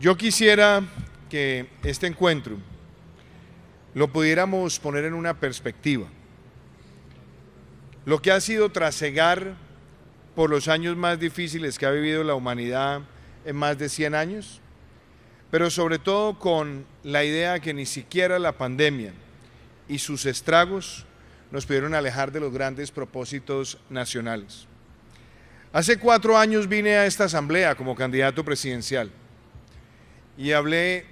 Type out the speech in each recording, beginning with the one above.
Yo quisiera que este encuentro lo pudiéramos poner en una perspectiva. Lo que ha sido trasegar por los años más difíciles que ha vivido la humanidad en más de 100 años, pero sobre todo con la idea que ni siquiera la pandemia y sus estragos nos pudieron alejar de los grandes propósitos nacionales. Hace 4 años vine a esta asamblea como candidato presidencial y hablé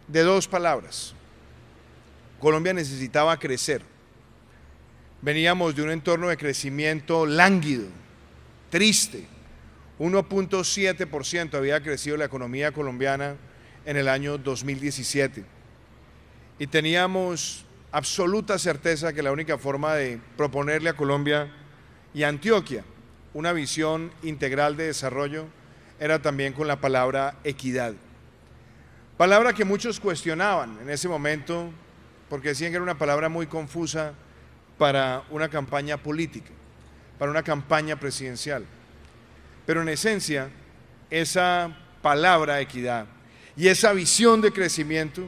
de 2 palabras. Colombia necesitaba crecer. Veníamos de un entorno de crecimiento lánguido, triste. 1.7% había crecido la economía colombiana en el año 2017. Y teníamos absoluta certeza que la única forma de proponerle a Colombia y a Antioquia una visión integral de desarrollo era también con la palabra equidad. Palabra que muchos cuestionaban en ese momento porque decían que era una palabra muy confusa para una campaña política, para una campaña presidencial. Pero en esencia, esa palabra equidad y esa visión de crecimiento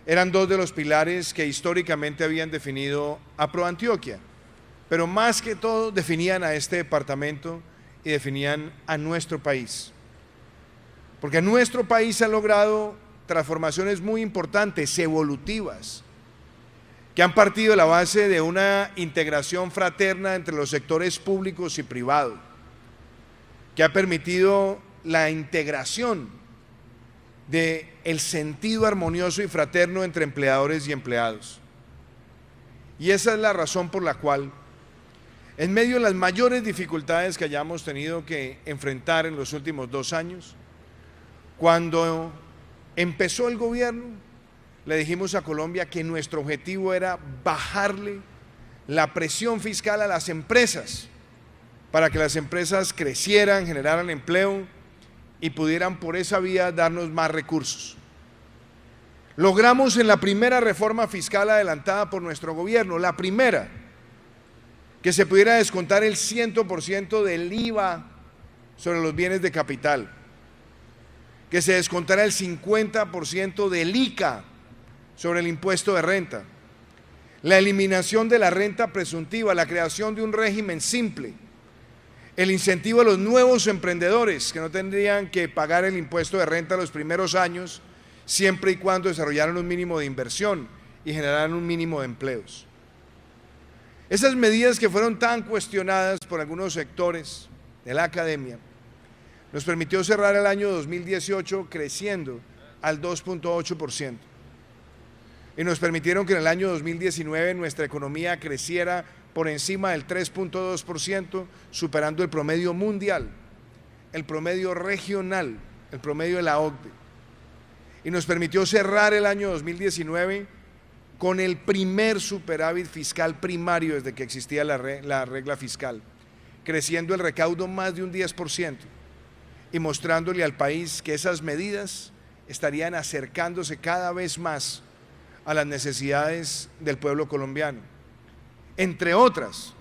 eran 2 de los pilares que históricamente habían definido a ProAntioquia, pero más que todo definían a este departamento y definían a nuestro país. Porque nuestro país ha logrado transformaciones muy importantes, evolutivas, que han partido de la base de una integración fraterna entre los sectores públicos y privados, que ha permitido la integración del sentido armonioso y fraterno entre empleadores y empleados. Y esa es la razón por la cual, en medio de las mayores dificultades que hayamos tenido que enfrentar en los últimos 2 años, cuando empezó el gobierno, le dijimos a Colombia que nuestro objetivo era bajarle la presión fiscal a las empresas, para que las empresas crecieran, generaran empleo y pudieran por esa vía darnos más recursos. Logramos en la primera reforma fiscal adelantada por nuestro gobierno, la primera, que se pudiera descontar el 100% del IVA sobre los bienes de capital, que se descontara el 50% del ICA sobre el impuesto de renta, la eliminación de la renta presuntiva, la creación de un régimen simple, el incentivo a los nuevos emprendedores que no tendrían que pagar el impuesto de renta los primeros años, siempre y cuando desarrollaran un mínimo de inversión y generaran un mínimo de empleos. Esas medidas que fueron tan cuestionadas por algunos sectores de la academia nos permitió cerrar el año 2018 creciendo al 2.8% y nos permitieron que en el año 2019 nuestra economía creciera por encima del 3.2%, superando el promedio mundial, el promedio regional, el promedio de la OCDE. Y nos permitió cerrar el año 2019 con el primer superávit fiscal primario desde que existía la regla fiscal, creciendo el recaudo más de un 10% y mostrándole al país que esas medidas estarían acercándose cada vez más a las necesidades del pueblo colombiano. Entre otras,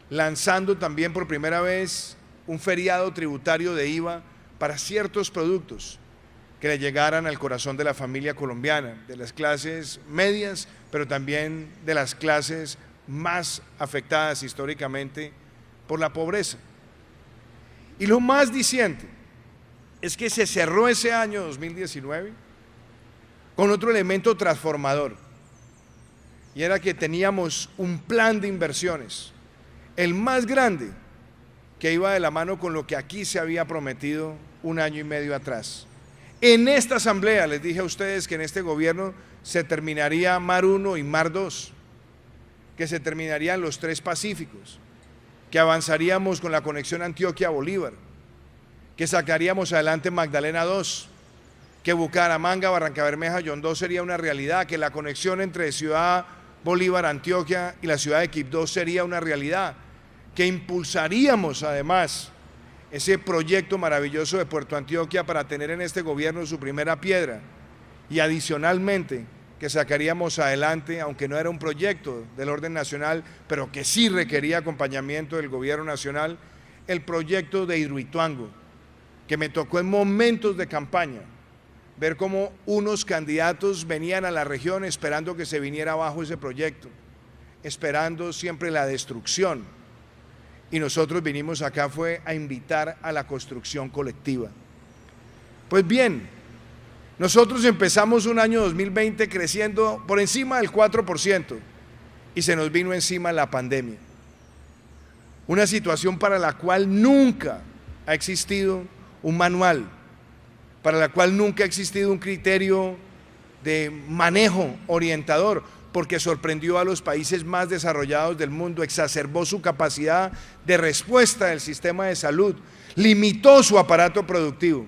lanzando también por primera vez un feriado tributario de IVA para ciertos productos que le llegaran al corazón de la familia colombiana, de las clases medias, pero también de las clases más afectadas históricamente por la pobreza. Y lo más diciente es que se cerró ese año 2019 con otro elemento transformador, y era que teníamos un plan de inversiones, el más grande, que iba de la mano con lo que aquí se había prometido 1 año y medio atrás. En esta asamblea les dije a ustedes que en este gobierno se terminaría Mar 1 y Mar 2, que se terminarían los 3 Pacíficos, que avanzaríamos con la conexión Antioquia-Bolívar, que sacaríamos adelante Magdalena 2, que Bucaramanga, Barrancabermeja, Yondó sería una realidad, que la conexión entre Ciudad Bolívar, Antioquia y la ciudad de Quibdó sería una realidad, que impulsaríamos además ese proyecto maravilloso de Puerto Antioquia para tener en este gobierno su primera piedra, y adicionalmente que sacaríamos adelante, aunque no era un proyecto del orden nacional, pero que sí requería acompañamiento del gobierno nacional, el proyecto de Hidroituango, que me tocó en momentos de campaña ver cómo unos candidatos venían a la región esperando que se viniera abajo ese proyecto, esperando siempre la destrucción. Y nosotros vinimos acá fue a invitar a la construcción colectiva. Pues bien, nosotros empezamos un año 2020 creciendo por encima del 4% y se nos vino encima la pandemia. Una situación para la cual nunca ha existido un manual, para la cual nunca ha existido un criterio de manejo orientador, porque sorprendió a los países más desarrollados del mundo, exacerbó su capacidad de respuesta del sistema de salud, limitó su aparato productivo.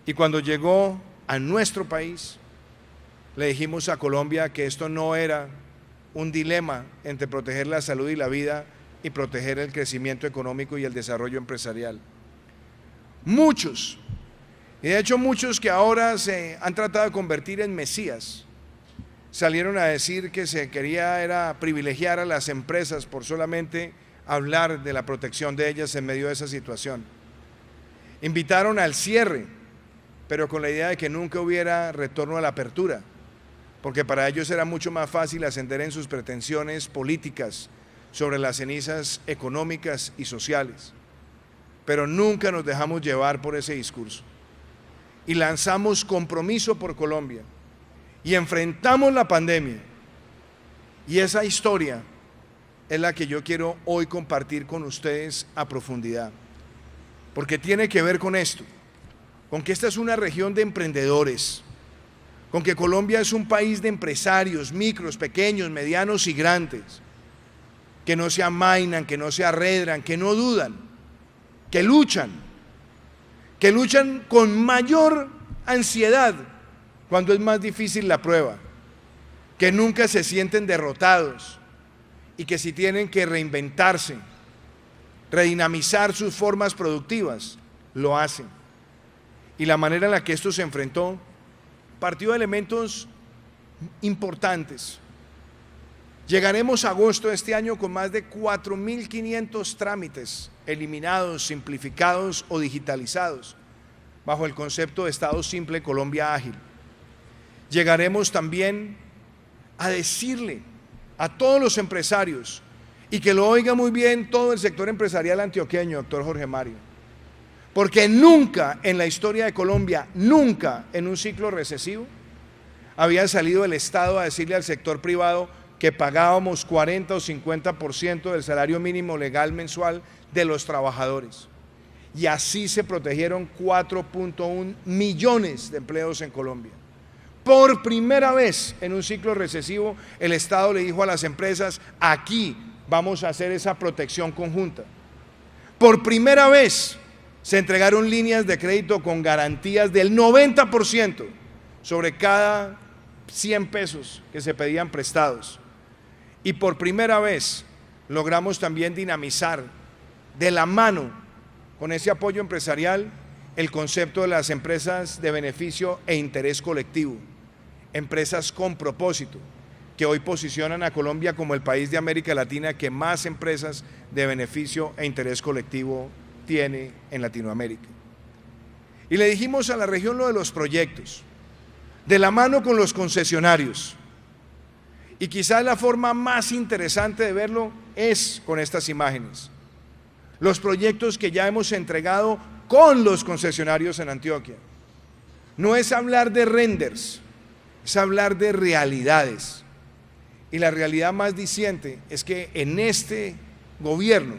Y cuando llegó a nuestro país, le dijimos a Colombia que esto no era un dilema entre proteger la salud y la vida y proteger el crecimiento económico y el desarrollo empresarial. Muchos, y de hecho muchos que ahora se han tratado de convertir en mesías, salieron a decir que se quería era privilegiar a las empresas por solamente hablar de la protección de ellas en medio de esa situación. Invitaron al cierre, pero con la idea de que nunca hubiera retorno a la apertura, porque para ellos era mucho más fácil ascender en sus pretensiones políticas sobre las cenizas económicas y sociales. Pero nunca nos dejamos llevar por ese discurso y lanzamos compromiso por Colombia y enfrentamos la pandemia, y esa historia es la que yo quiero hoy compartir con ustedes a profundidad, porque tiene que ver con esto, con que esta es una región de emprendedores, con que Colombia es un país de empresarios, micros, pequeños, medianos y grandes, que no se amainan, que no se arredran, que no dudan, que luchan con mayor ansiedad cuando es más difícil la prueba, que nunca se sienten derrotados y que si tienen que reinventarse, redinamizar sus formas productivas, lo hacen. Y la manera en la que esto se enfrentó partió de elementos importantes. Llegaremos a agosto de este año con más de 4.500 trámites eliminados, simplificados o digitalizados bajo el concepto de Estado Simple Colombia Ágil. Llegaremos también a decirle a todos los empresarios, y que lo oiga muy bien todo el sector empresarial antioqueño, doctor Jorge Mario, porque nunca en la historia de Colombia, nunca en un ciclo recesivo, había salido el Estado a decirle al sector privado que pagábamos 40 o 50% del salario mínimo legal mensual de los trabajadores. Y así se protegieron 4.1 millones de empleos en Colombia. Por primera vez en un ciclo recesivo, el Estado le dijo a las empresas, aquí vamos a hacer esa protección conjunta. Por primera vez se entregaron líneas de crédito con garantías del 90% sobre cada 100 pesos que se pedían prestados. Y por primera vez logramos también dinamizar de la mano con ese apoyo empresarial el concepto de las empresas de beneficio e interés colectivo, empresas con propósito, que hoy posicionan a Colombia como el país de América Latina que más empresas de beneficio e interés colectivo tiene en Latinoamérica. Y le dijimos a la región lo de los proyectos, de la mano con los concesionarios. Y quizás la forma más interesante de verlo es con estas imágenes. Los proyectos que ya hemos entregado con los concesionarios en Antioquia. No es hablar de renders, es hablar de realidades. Y la realidad más diciente es que en este gobierno,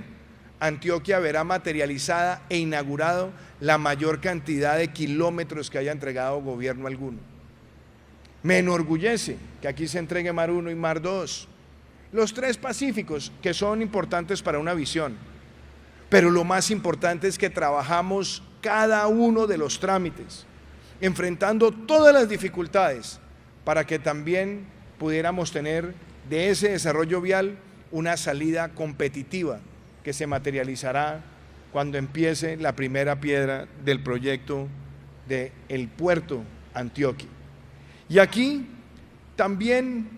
Antioquia verá materializada e inaugurado la mayor cantidad de kilómetros que haya entregado gobierno alguno. Me enorgullece que aquí se entregue Mar 1 y Mar 2, los 3 pacíficos que son importantes para una visión, pero lo más importante es que trabajamos cada uno de los trámites, enfrentando todas las dificultades para que también pudiéramos tener de ese desarrollo vial una salida competitiva que se materializará cuando empiece la primera piedra del proyecto del puerto Antioquia. Y aquí también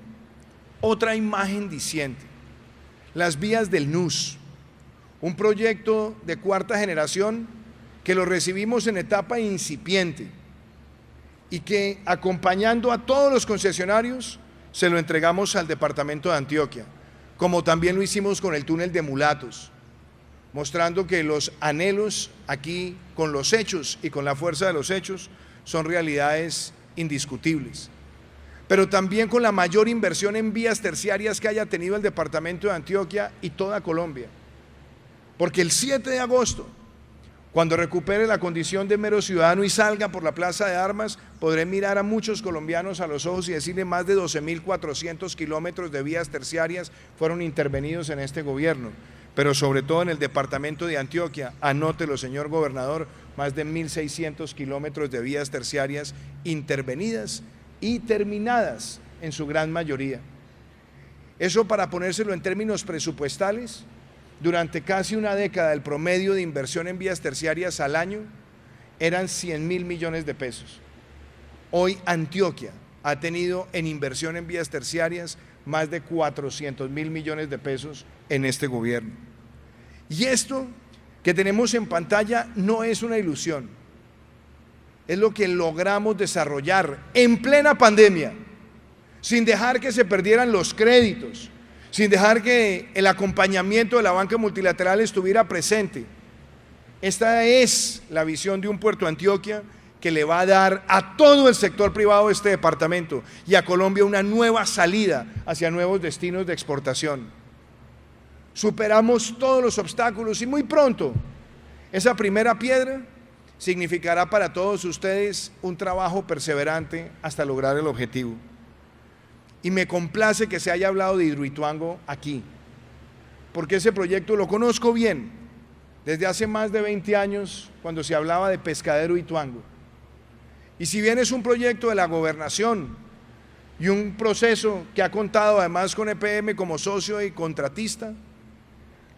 otra imagen diciente, las vías del NUS, un proyecto de 4ª generación que lo recibimos en etapa incipiente. y que, acompañando a todos los concesionarios, se lo entregamos al departamento de Antioquia, como también lo hicimos con el túnel de Mulatos, mostrando que los anhelos aquí, con los hechos y con la fuerza de los hechos, son realidades indiscutibles. Pero también con la mayor inversión en vías terciarias que haya tenido el departamento de Antioquia y toda Colombia. Porque el 7 de agosto, cuando recupere la condición de mero ciudadano y salga por la Plaza de Armas, podré mirar a muchos colombianos a los ojos y decirle: más de 12.400 kilómetros de vías terciarias fueron intervenidos en este gobierno, pero sobre todo en el departamento de Antioquia, anótelo, señor gobernador, más de 1.600 kilómetros de vías terciarias intervenidas y terminadas en su gran mayoría. Eso, para ponérselo en términos presupuestales, durante casi una década el promedio de inversión en vías terciarias al año eran 100.000 millones de pesos. Hoy Antioquia ha tenido en inversión en vías terciarias más de 400.000 millones de pesos en este gobierno. Y esto que tenemos en pantalla no es una ilusión, es lo que logramos desarrollar en plena pandemia, sin dejar que se perdieran los créditos, sin dejar que el acompañamiento de la banca multilateral estuviera presente. Esta es la visión de un Puerto Antioquia que le va a dar a todo el sector privado de este departamento y a Colombia una nueva salida hacia nuevos destinos de exportación. Superamos todos los obstáculos y muy pronto esa primera piedra significará para todos ustedes un trabajo perseverante hasta lograr el objetivo. Y me complace que se haya hablado de Hidroituango aquí, porque ese proyecto lo conozco bien, desde hace más de 20 años, cuando se hablaba de Pescadero Ituango. Y si bien es un proyecto de la gobernación y un proceso que ha contado además con EPM como socio y contratista,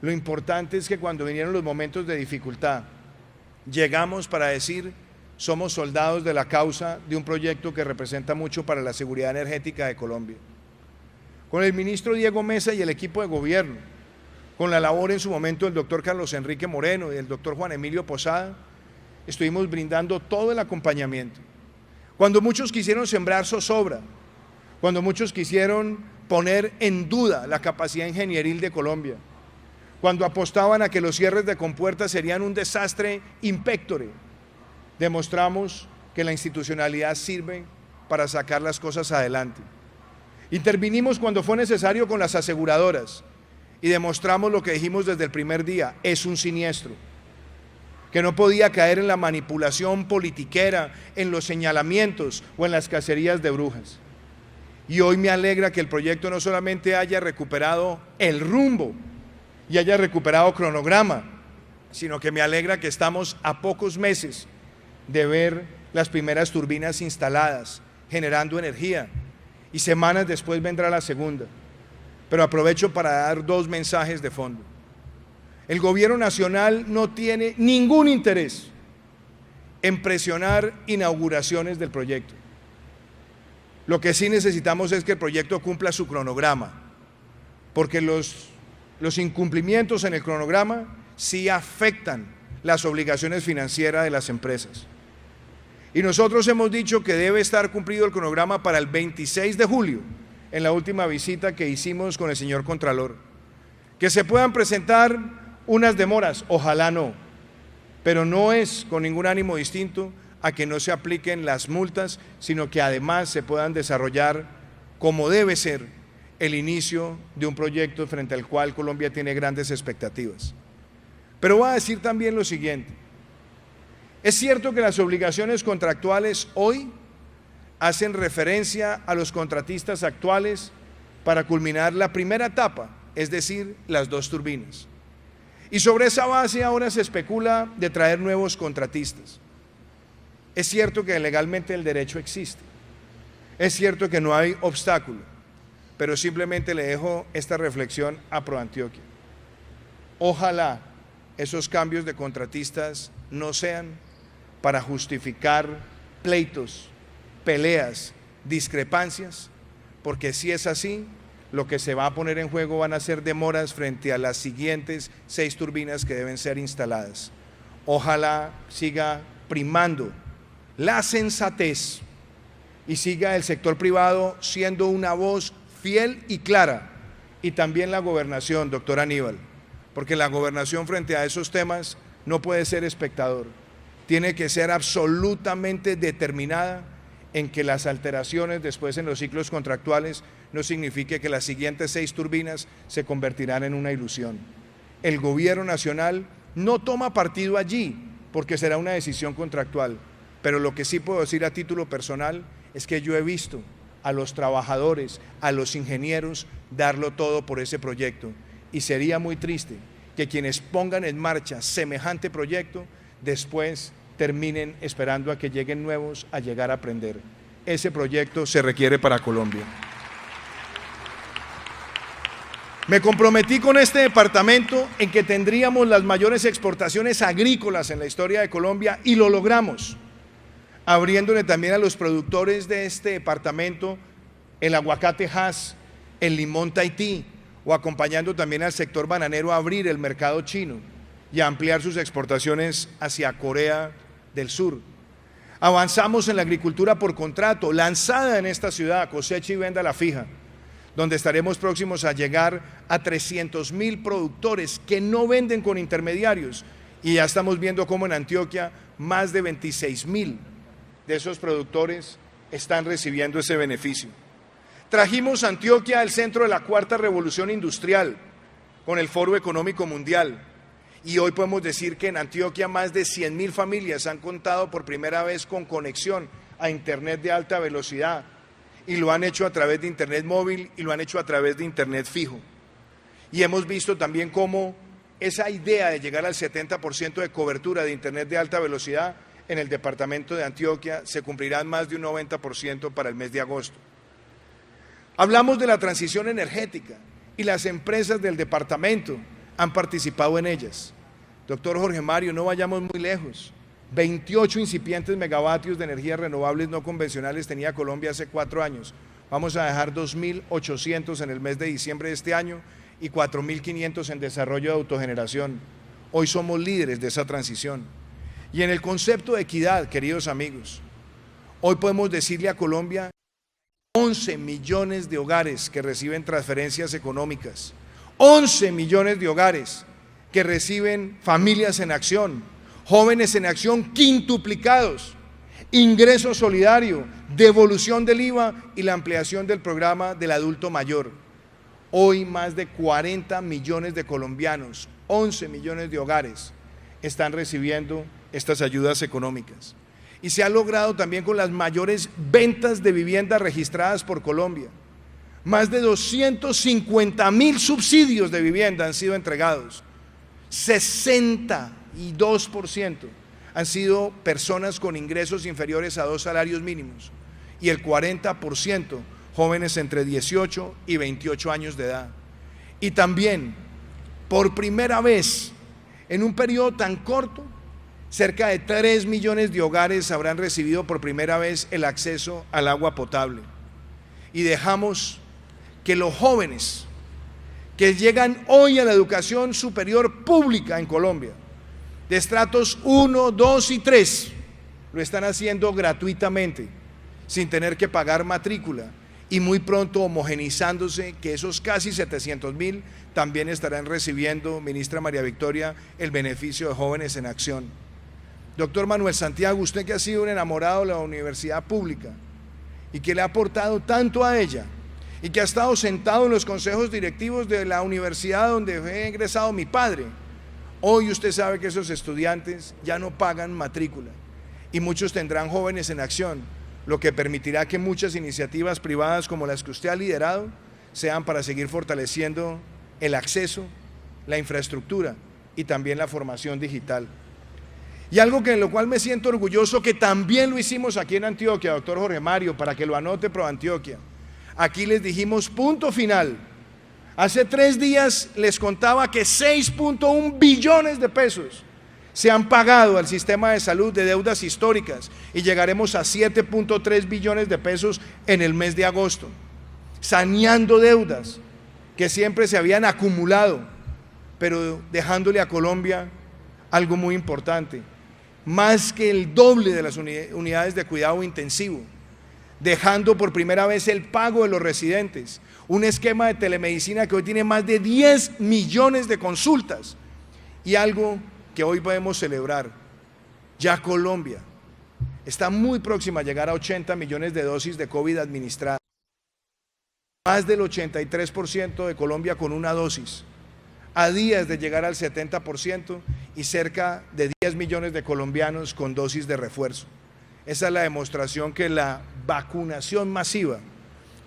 lo importante es que cuando vinieron los momentos de dificultad, llegamos para decir: somos soldados de la causa de un proyecto que representa mucho para la seguridad energética de Colombia. Con el ministro Diego Mesa y el equipo de gobierno, con la labor en su momento del doctor Carlos Enrique Moreno y del doctor Juan Emilio Posada, estuvimos brindando todo el acompañamiento. Cuando muchos quisieron sembrar zozobra, cuando muchos quisieron poner en duda la capacidad ingenieril de Colombia, cuando apostaban a que los cierres de compuertas serían un desastre impectore, demostramos que la institucionalidad sirve para sacar las cosas adelante. Intervinimos cuando fue necesario con las aseguradoras y demostramos lo que dijimos desde el primer día: es un siniestro, que no podía caer en la manipulación politiquera, en los señalamientos o en las cacerías de brujas. Y hoy me alegra que el proyecto no solamente haya recuperado el rumbo y haya recuperado cronograma, sino que me alegra que estamos a pocos meses de ver las primeras turbinas instaladas, generando energía, y semanas después vendrá la segunda. Pero aprovecho para dar dos mensajes de fondo. El gobierno nacional no tiene ningún interés en presionar inauguraciones del proyecto. Lo que sí necesitamos es que el proyecto cumpla su cronograma, porque los incumplimientos en el cronograma sí afectan las obligaciones financieras de las empresas. Y nosotros hemos dicho que debe estar cumplido el cronograma para el 26 de julio, en la última visita que hicimos con el señor Contralor. Que se puedan presentar unas demoras, ojalá no, pero no es con ningún ánimo distinto a que no se apliquen las multas, sino que además se puedan desarrollar como debe ser el inicio de un proyecto frente al cual Colombia tiene grandes expectativas. Pero voy a decir también lo siguiente: es cierto que las obligaciones contractuales hoy hacen referencia a los contratistas actuales para culminar la primera etapa, es decir, las 2 turbinas. Y sobre esa base ahora se especula de traer nuevos contratistas. Es cierto que legalmente el derecho existe, es cierto que no hay obstáculo, pero simplemente le dejo esta reflexión a ProAntioquia. Ojalá esos cambios de contratistas no sean para justificar pleitos, peleas, discrepancias, porque si es así, lo que se va a poner en juego van a ser demoras frente a las siguientes 6 turbinas que deben ser instaladas. Ojalá siga primando la sensatez y siga el sector privado siendo una voz fiel y clara, y también la gobernación, doctor Aníbal, porque la gobernación frente a esos temas no puede ser espectador, tiene que ser absolutamente determinada en que las alteraciones después en los ciclos contractuales no signifique que las siguientes 6 turbinas se convertirán en una ilusión. El gobierno nacional no toma partido allí porque será una decisión contractual, pero lo que sí puedo decir a título personal es que yo he visto a los trabajadores, a los ingenieros darlo todo por ese proyecto, y sería muy triste que quienes pongan en marcha semejante proyecto después terminen esperando a que lleguen nuevos a llegar a aprender. Ese proyecto se requiere para Colombia. Me comprometí con este departamento en que tendríamos las mayores exportaciones agrícolas en la historia de Colombia, y lo logramos, abriéndole también a los productores de este departamento el aguacate Hass, el limón Tahití, o acompañando también al sector bananero a abrir el mercado chino y a ampliar sus exportaciones hacia Corea del Sur. Avanzamos en la agricultura por contrato, lanzada en esta ciudad, cosecha y venda a la fija, donde estaremos próximos a llegar a 300.000 productores que no venden con intermediarios, y ya estamos viendo cómo en Antioquia más de 26.000 de esos productores están recibiendo ese beneficio. Trajimos a Antioquia al centro de la cuarta revolución industrial con el Foro Económico Mundial, y hoy podemos decir que en Antioquia más de 100.000 familias han contado por primera vez con conexión a Internet de alta velocidad, y lo han hecho a través de Internet móvil y lo han hecho a través de Internet fijo. Y hemos visto también cómo esa idea de llegar al 70% de cobertura de Internet de alta velocidad en el departamento de Antioquia se cumplirá en más de un 90% para el mes de agosto. Hablamos de la transición energética y las empresas del departamento han participado en ellas. Doctor Jorge Mario, no vayamos muy lejos. 28 incipientes megavatios de energías renovables no convencionales tenía Colombia hace 4 años. Vamos a dejar 2.800 en el mes de diciembre de este año y 4.500 en desarrollo de autogeneración. Hoy somos líderes de esa transición. Y en el concepto de equidad, queridos amigos, hoy podemos decirle a Colombia 11 millones de hogares que reciben transferencias económicas, 11 millones de hogares que reciben familias en acción, jóvenes en acción quintuplicados, ingreso solidario, devolución del IVA y la ampliación del programa del adulto mayor. Hoy más de 40 millones de colombianos, 11 millones de hogares están recibiendo estas ayudas económicas. Y se ha logrado también con las mayores ventas de viviendas registradas por Colombia. Más de 250.000 subsidios de vivienda han sido entregados. 62% han sido personas con ingresos inferiores a 2 salarios mínimos, y el 40% jóvenes entre 18 y 28 años de edad. Y también, por primera vez, en un periodo tan corto, cerca de 3 millones de hogares habrán recibido por primera vez el acceso al agua potable. Y dejamos que los jóvenes que llegan hoy a la educación superior pública en Colombia, de estratos 1, 2 y 3, lo están haciendo gratuitamente, sin tener que pagar matrícula, y muy pronto homogenizándose, que esos casi 700.000 también estarán recibiendo, ministra María Victoria, el beneficio de Jóvenes en Acción. Doctor Manuel Santiago, usted que ha sido un enamorado de la universidad pública y que le ha aportado tanto a ella, y que ha estado sentado en los consejos directivos de la universidad donde fue egresado mi padre, hoy usted sabe que esos estudiantes ya no pagan matrícula y muchos tendrán Jóvenes en Acción, lo que permitirá que muchas iniciativas privadas como las que usted ha liderado sean para seguir fortaleciendo el acceso, la infraestructura y también la formación digital. Y algo que en lo cual me siento orgulloso, que también lo hicimos aquí en Antioquia, doctor Jorge Mario, para que lo anote Pro Antioquia. Aquí les dijimos punto final. Hace 3 días les contaba que 6.1 billones de pesos se han pagado al sistema de salud de deudas históricas, y llegaremos a 7.3 billones de pesos en el mes de agosto, saneando deudas que siempre se habían acumulado, pero dejándole a Colombia algo muy importante: más que el doble de las unidades de cuidado intensivo, dejando por primera vez el pago de los residentes, un esquema de telemedicina que hoy tiene más de 10 millones de consultas y algo que hoy podemos celebrar, ya Colombia está muy próxima a llegar a 80 millones de dosis de COVID administradas, más del 83% de Colombia con una dosis, a días de llegar al 70% y cerca de 10 millones de colombianos con dosis de refuerzo. Esa es la demostración que la vacunación masiva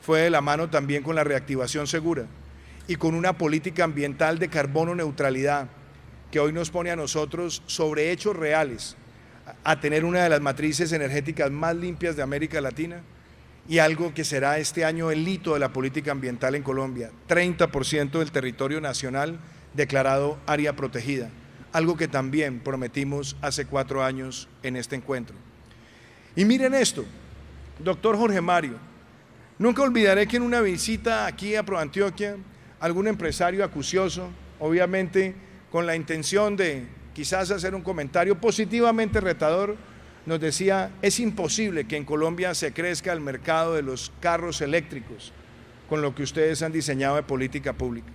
fue de la mano también con la reactivación segura y con una política ambiental de carbono neutralidad que hoy nos pone a nosotros sobre hechos reales a tener una de las matrices energéticas más limpias de América Latina y algo que será este año el hito de la política ambiental en Colombia, 30% del territorio nacional declarado área protegida, algo que también prometimos hace 4 años en este encuentro. Y miren esto, doctor Jorge Mario, nunca olvidaré que en una visita aquí a ProAntioquia, algún empresario acucioso, obviamente con la intención de quizás hacer un comentario positivamente retador, nos decía, es imposible que en Colombia se crezca el mercado de los carros eléctricos con lo que ustedes han diseñado de política pública.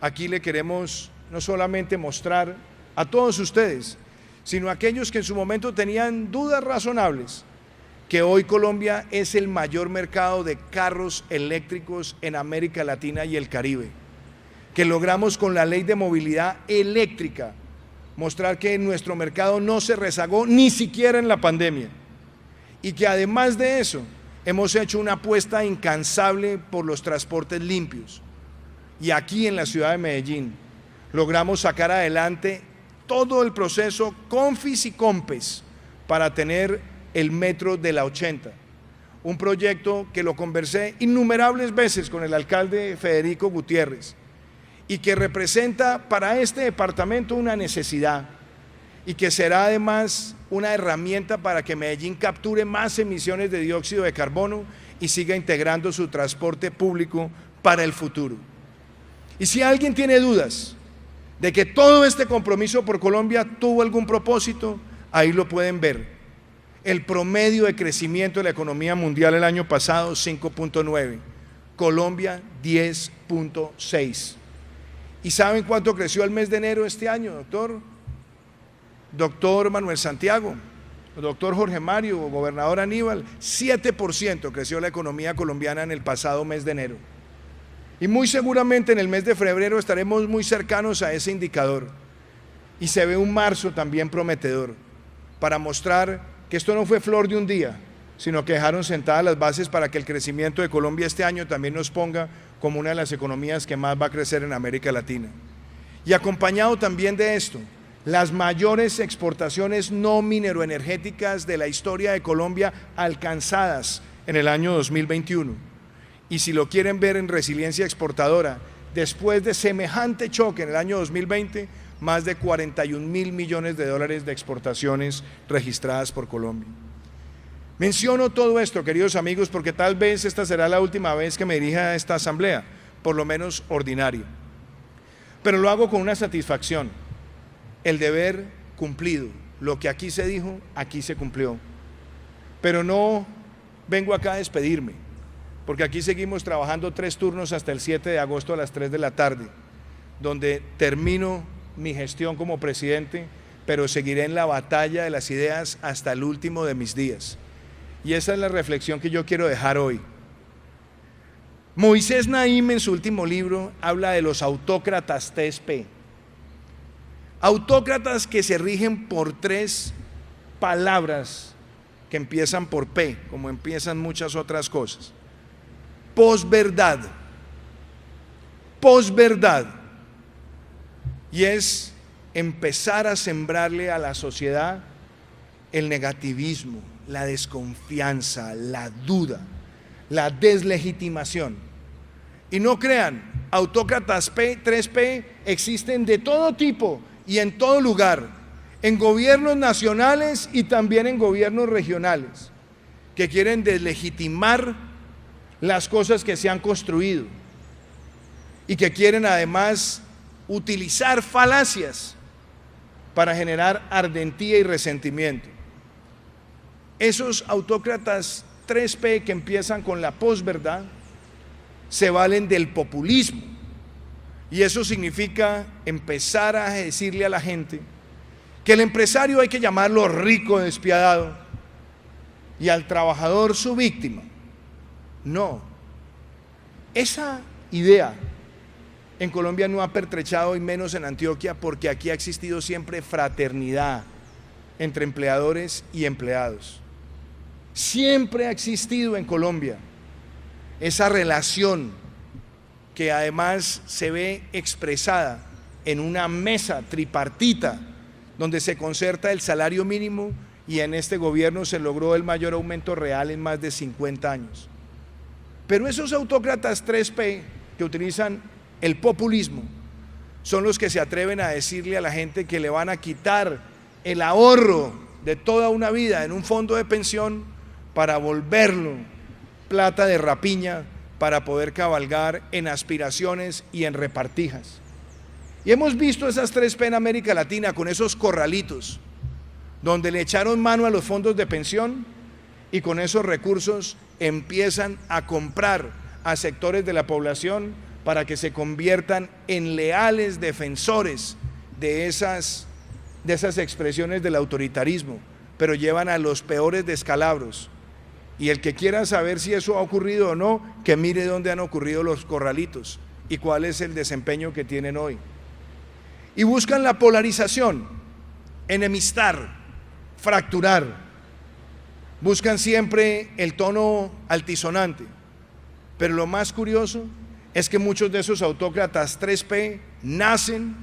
Aquí le queremos no solamente mostrar a todos ustedes, sino a aquellos que en su momento tenían dudas razonables, que hoy Colombia es el mayor mercado de carros eléctricos en América Latina y el Caribe, que logramos con la ley de movilidad eléctrica mostrar que nuestro mercado no se rezagó ni siquiera en la pandemia y que además de eso hemos hecho una apuesta incansable por los transportes limpios y aquí en la ciudad de Medellín logramos sacar adelante todo el proceso Confis y Compes para tener el metro de la 80, un proyecto que lo conversé innumerables veces con el alcalde Federico Gutiérrez y que representa para este departamento una necesidad y que será además una herramienta para que Medellín capture más emisiones de dióxido de carbono y siga integrando su transporte público para el futuro. Y si alguien tiene dudas de que todo este compromiso por Colombia tuvo algún propósito, ahí lo pueden ver. El promedio de crecimiento de la economía mundial el año pasado, 5.9, Colombia 10.6. ¿Y saben cuánto creció el mes de enero este año, doctor? Doctor Manuel Santiago, doctor Jorge Mario, gobernador Aníbal, 7% creció la economía colombiana en el pasado mes de enero. Y muy seguramente en el mes de febrero estaremos muy cercanos a ese indicador. Y se ve un marzo también prometedor, para mostrar que esto no fue flor de un día, sino que dejaron sentadas las bases para que el crecimiento de Colombia este año también nos ponga como una de las economías que más va a crecer en América Latina. Y acompañado también de esto, las mayores exportaciones no mineroenergéticas de la historia de Colombia alcanzadas en el año 2021. Y si lo quieren ver en resiliencia exportadora, después de semejante choque en el año 2020, más de 41.000 millones de dólares de exportaciones registradas por Colombia. Menciono todo esto, queridos amigos, porque tal vez esta será la última vez que me dirija a esta asamblea, por lo menos ordinaria. Pero lo hago con una satisfacción, el deber cumplido. Lo que aquí se dijo, aquí se cumplió. Pero no vengo acá a despedirme, porque aquí seguimos trabajando 3 turnos hasta el 7 de agosto a las 3 de la tarde, donde termino mi gestión como presidente, pero seguiré en la batalla de las ideas hasta el último de mis días. Y esa es la reflexión que yo quiero dejar hoy. Moisés Naim en su último libro habla de los autócratas TSP. Autócratas que se rigen por 3 palabras que empiezan por P, como empiezan muchas otras cosas. Posverdad. Posverdad. Y es empezar a sembrarle a la sociedad el negativismo, la desconfianza, la duda, la deslegitimación. Y no crean, autócratas 3P existen de todo tipo y en todo lugar, en gobiernos nacionales y también en gobiernos regionales, que quieren deslegitimar las cosas que se han construido y que quieren además utilizar falacias para generar ardentía y resentimiento. Esos autócratas 3P que empiezan con la posverdad se valen del populismo. Y eso significa empezar a decirle a la gente que el empresario hay que llamarlo rico despiadado y al trabajador su víctima. No. Esa idea en Colombia no ha pertrechado, y menos en Antioquia, porque aquí ha existido siempre fraternidad entre empleadores y empleados. Siempre ha existido en Colombia esa relación que además se ve expresada en una mesa tripartita donde se concerta el salario mínimo, y en este gobierno se logró el mayor aumento real en más de 50 años. Pero esos autócratas 3P que utilizan el populismo son los que se atreven a decirle a la gente que le van a quitar el ahorro de toda una vida en un fondo de pensión para volverlo plata de rapiña para poder cabalgar en aspiraciones y en repartijas. Y hemos visto esas 3P en América Latina con esos corralitos donde le echaron mano a los fondos de pensión y con esos recursos empiezan a comprar a sectores de la población para que se conviertan en leales defensores de esas expresiones del autoritarismo, pero llevan a los peores descalabros. Y el que quiera saber si eso ha ocurrido o no, que mire dónde han ocurrido los corralitos y cuál es el desempeño que tienen hoy. Y buscan la polarización, enemistar, fracturar. Buscan siempre el tono altisonante. Pero lo más curioso es que muchos de esos autócratas 3P nacen,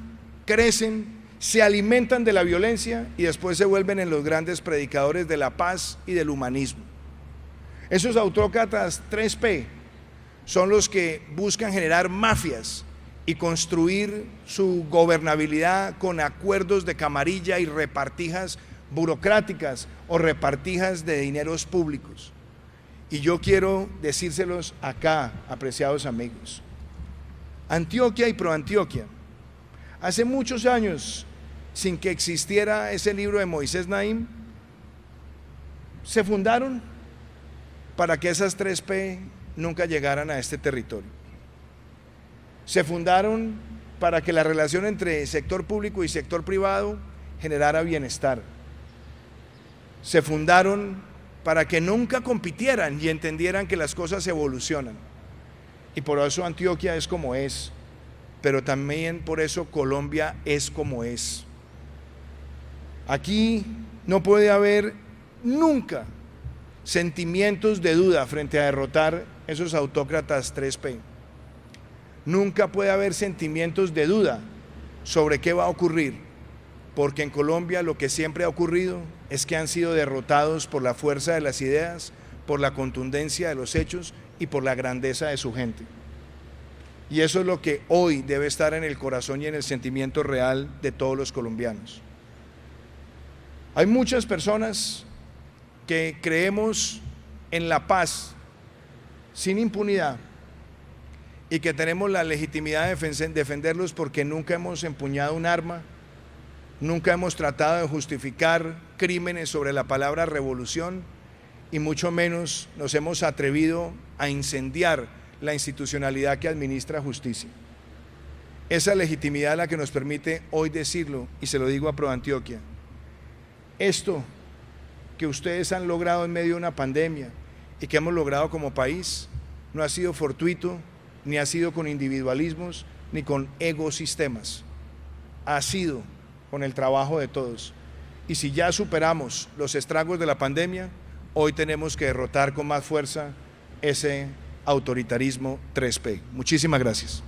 crecen, se alimentan de la violencia y después se vuelven en los grandes predicadores de la paz y del humanismo. Esos autócratas 3P son los que buscan generar mafias y construir su gobernabilidad con acuerdos de camarilla y repartijas burocráticas o repartijas de dineros públicos. Y yo quiero decírselos acá, apreciados amigos. Antioquia y Proantioquia, hace muchos años, sin que existiera ese libro de Moisés Naim, se fundaron para que esas 3P nunca llegaran a este territorio. Se fundaron para que la relación entre sector público y sector privado generara bienestar. Se fundaron para que nunca compitieran y entendieran que las cosas evolucionan. Y por eso Antioquia es como es, pero también por eso Colombia es como es. Aquí no puede haber nunca sentimientos de duda frente a derrotar esos autócratas 3P. Nunca puede haber sentimientos de duda sobre qué va a ocurrir, porque en Colombia lo que siempre ha ocurrido es que han sido derrotados por la fuerza de las ideas, por la contundencia de los hechos y por la grandeza de su gente. Y eso es lo que hoy debe estar en el corazón y en el sentimiento real de todos los colombianos. Hay muchas personas que creemos en la paz sin impunidad y que tenemos la legitimidad de defenderlos porque nunca hemos empuñado un arma, nunca hemos tratado de justificar crímenes sobre la palabra revolución y mucho menos nos hemos atrevido a incendiar la institucionalidad que administra justicia. Esa legitimidad es la que nos permite hoy decirlo, y se lo digo a Proantioquia. Esto que ustedes han logrado en medio de una pandemia y que hemos logrado como país no ha sido fortuito, ni ha sido con individualismos, ni con ecosistemas. Ha sido con el trabajo de todos. Y si ya superamos los estragos de la pandemia, hoy tenemos que derrotar con más fuerza ese autoritarismo 3P. Muchísimas gracias.